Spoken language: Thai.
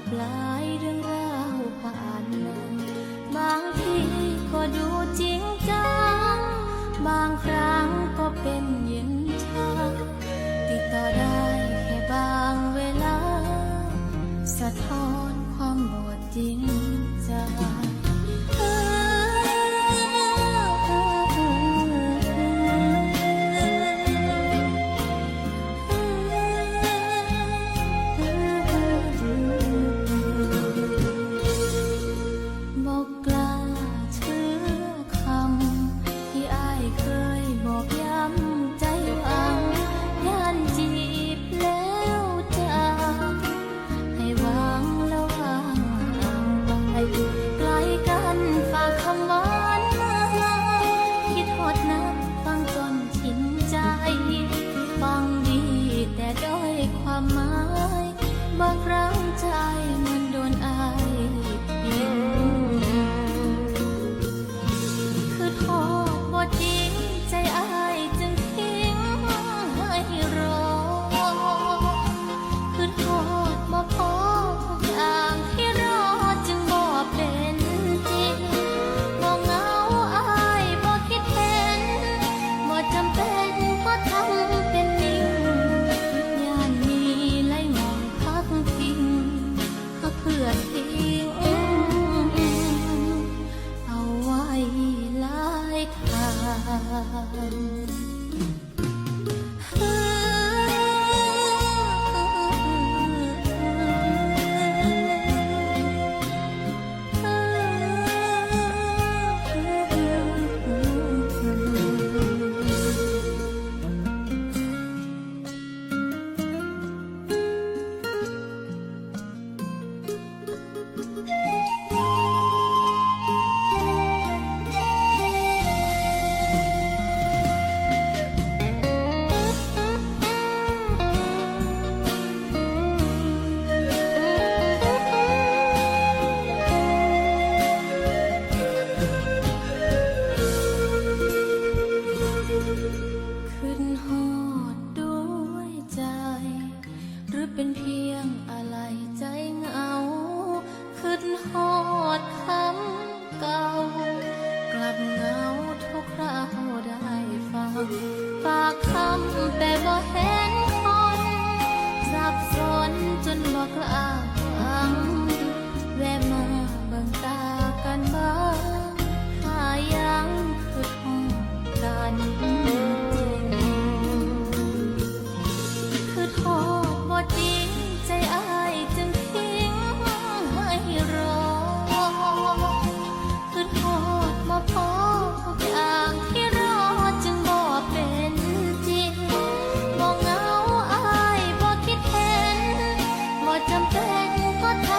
บหลายเรื่องราวผ่านมาบางทีก็ดูจริงจังบางครั้งก็เป็นเย็นชาติดต่อได้แค่บางเวลาสะท้อนความบอดจริงใจบอกกล้าเชื่อคำที่อ้ายเคยบอกย้ำใจหวังย่านจีบแล้วจากให้วางแล้ววางไปไกลกันฝากคำหวานมาคิดฮอดนักฟังจนชินใจฟังดีแต่ด้อยความหมายบางครั้งใจมันโดนอายทิ้งคือโทษบ่จริงใจอายจึงทิ้งให้รอคือโทษบ่พอทุกอย่างที่รอจึงบ่เป็นจริงบ่เหงาอายบ่คิดเห็นบ่จำเป็นก็ทำเป็นนิ่งย่านมีไหลมองพักพิงก็เพื่อนทิ้งเอาไว้หลายทางขึ้นฮอดด้วยใจหรือเป็นเพียงอะไรใจเหงาขึ้นฮอดคำเก่ากลับเหงาทุกคราวได้ฟังฝากคำแต่บ่เห็นคนสับสนจนบ่กล้าฟังแวะมาเบิ่งตากันบ้างหายังคือฮอดกันคือโทษบ่จริงใจอายจึงทิ้งให้รอคือโทษบ่พอทุกอย่างที่รอจึงบ่เป็นจริงบ่เหงาอายบ่คิดเห็นบ่จำเป็นก็ท